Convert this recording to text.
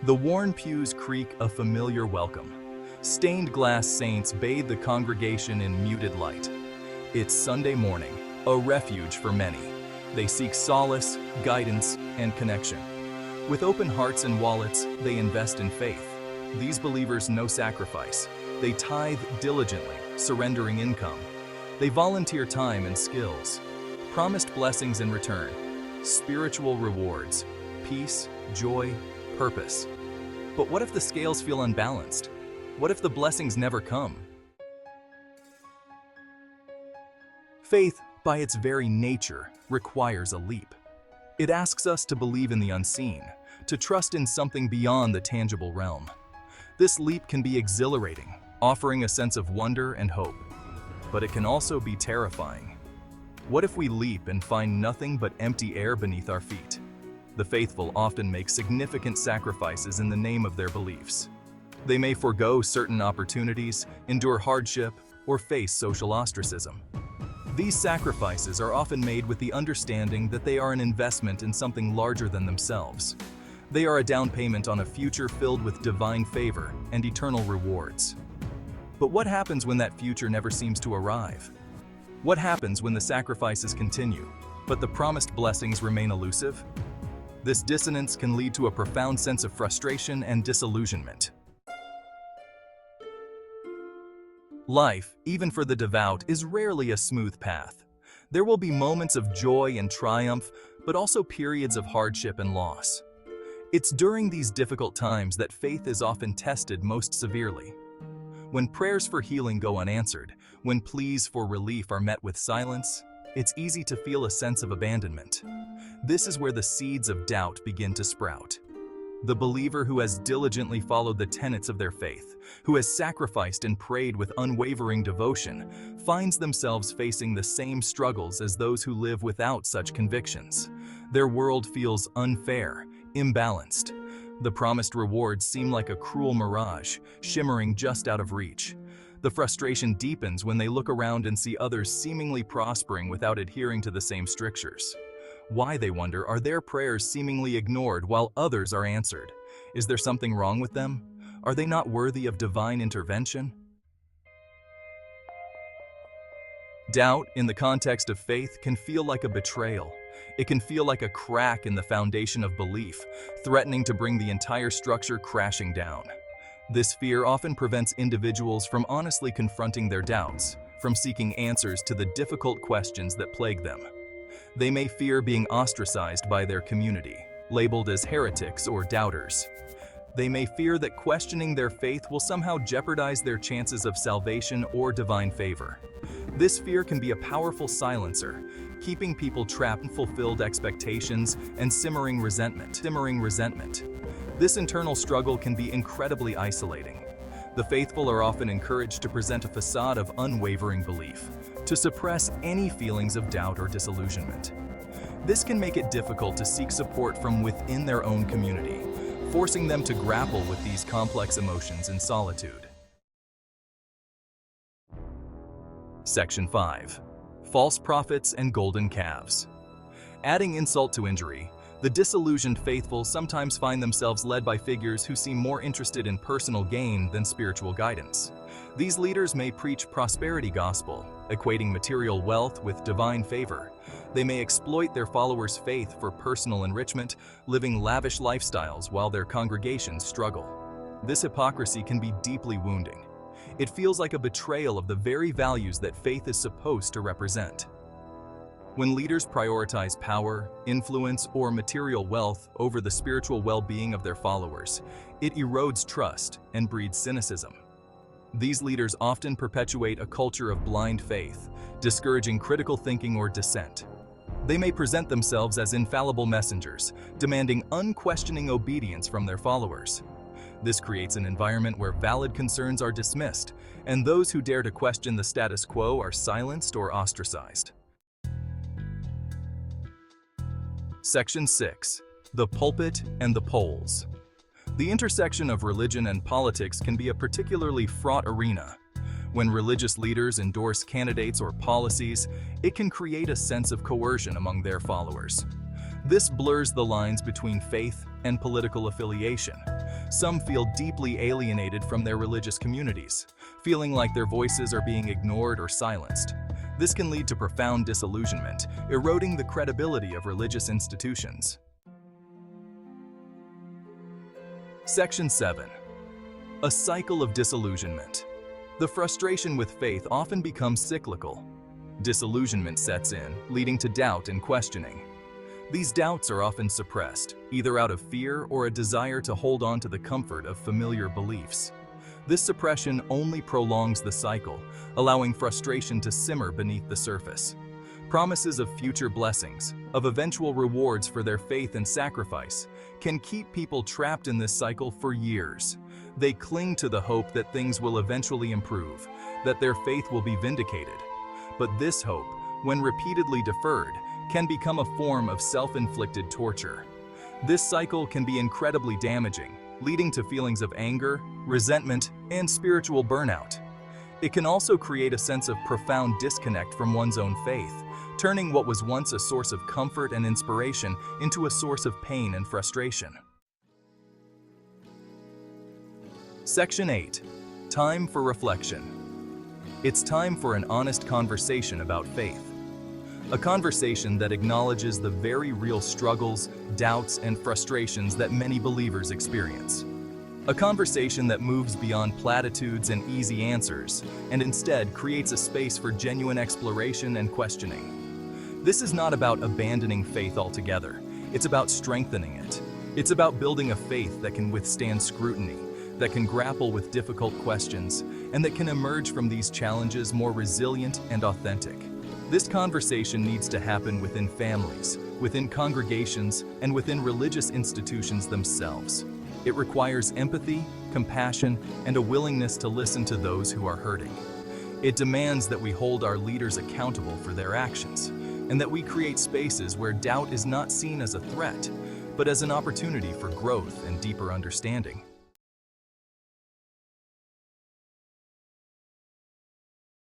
The worn pews creak a familiar welcome. Stained glass saints bathe the congregation in muted light. It's Sunday morning, a refuge for many. They seek solace, guidance, and connection. With open hearts and wallets, they invest in faith. These believers know sacrifice. They tithe diligently, surrendering income. They volunteer time and skills. Promised blessings in return. Spiritual rewards. Peace, joy, purpose. But what if the scales feel unbalanced? What if the blessings never come? Faith, by its very nature, requires a leap. It asks us to believe in the unseen, to trust in something beyond the tangible realm. This leap can be exhilarating, offering a sense of wonder and hope. But it can also be terrifying. What if we leap and find nothing but empty air beneath our feet? The faithful often make significant sacrifices in the name of their beliefs. They may forego certain opportunities, endure hardship, or face social ostracism. These sacrifices are often made with the understanding that they are an investment in something larger than themselves. They are a down payment on a future filled with divine favor and eternal rewards. But what happens when that future never seems to arrive? What happens when the sacrifices continue, but the promised blessings remain elusive? This dissonance can lead to a profound sense of frustration and disillusionment. Life, even for the devout, is rarely a smooth path. There will be moments of joy and triumph, but also periods of hardship and loss. It's during these difficult times that faith is often tested most severely. When prayers for healing go unanswered, when pleas for relief are met with silence, it's easy to feel a sense of abandonment. This is where the seeds of doubt begin to sprout. The believer who has diligently followed the tenets of their faith, who has sacrificed and prayed with unwavering devotion, finds themselves facing the same struggles as those who live without such convictions. Their world feels unfair, imbalanced. The promised rewards seem like a cruel mirage, shimmering just out of reach. The frustration deepens when they look around and see others seemingly prospering without adhering to the same strictures. Why, they wonder, are their prayers seemingly ignored while others are answered? Is there something wrong with them? Are they not worthy of divine intervention? Doubt, in the context of faith, can feel like a betrayal. It can feel like a crack in the foundation of belief, threatening to bring the entire structure crashing down. This fear often prevents individuals from honestly confronting their doubts, from seeking answers to the difficult questions that plague them. They may fear being ostracized by their community, labeled as heretics or doubters. They may fear that questioning their faith will somehow jeopardize their chances of salvation or divine favor. This fear can be a powerful silencer, keeping people trapped in fulfilled expectations and simmering resentment. This internal struggle can be incredibly isolating. The faithful are often encouraged to present a facade of unwavering belief, to suppress any feelings of doubt or disillusionment. This can make it difficult to seek support from within their own community, forcing them to grapple with these complex emotions in solitude. Section 5. False prophets and golden calves. Adding insult to injury, the disillusioned faithful sometimes find themselves led by figures who seem more interested in personal gain than spiritual guidance. These leaders may preach prosperity gospel, equating material wealth with divine favor. They may exploit their followers' faith for personal enrichment, living lavish lifestyles while their congregations struggle. This hypocrisy can be deeply wounding. It feels like a betrayal of the very values that faith is supposed to represent. When leaders prioritize power, influence, or material wealth over the spiritual well-being of their followers, it erodes trust and breeds cynicism. These leaders often perpetuate a culture of blind faith, discouraging critical thinking or dissent. They may present themselves as infallible messengers, demanding unquestioning obedience from their followers. This creates an environment where valid concerns are dismissed, and those who dare to question the status quo are silenced or ostracized. Section 6. The pulpit and the polls. The intersection of religion and politics can be a particularly fraught arena. When religious leaders endorse candidates or policies, it can create a sense of coercion among their followers. This blurs the lines between faith and political affiliation, Some feel deeply alienated from their religious communities, feeling like their voices are being ignored or silenced. This can lead to profound disillusionment, eroding the credibility of religious institutions. Section 7. A cycle of disillusionment. The frustration with faith often becomes cyclical. Disillusionment sets in, leading to doubt and questioning. These doubts are often suppressed, either out of fear or a desire to hold on to the comfort of familiar beliefs. This suppression only prolongs the cycle, allowing frustration to simmer beneath the surface. Promises of future blessings, of eventual rewards for their faith and sacrifice, can keep people trapped in this cycle for years. They cling to the hope that things will eventually improve, that their faith will be vindicated. But this hope, when repeatedly deferred, can become a form of self-inflicted torture. This cycle can be incredibly damaging, leading to feelings of anger, resentment, and spiritual burnout. It can also create a sense of profound disconnect from one's own faith, turning what was once a source of comfort and inspiration into a source of pain and frustration. Section 8. Time for reflection. It's time for an honest conversation about faith. A conversation that acknowledges the very real struggles, doubts, and frustrations that many believers experience. A conversation that moves beyond platitudes and easy answers, and instead creates a space for genuine exploration and questioning. This is not about abandoning faith altogether. It's about strengthening it. It's about building a faith that can withstand scrutiny, that can grapple with difficult questions, and that can emerge from these challenges more resilient and authentic. This conversation needs to happen within families, within congregations, and within religious institutions themselves. It requires empathy, compassion, and a willingness to listen to those who are hurting. It demands that we hold our leaders accountable for their actions, and that we create spaces where doubt is not seen as a threat, but as an opportunity for growth and deeper understanding.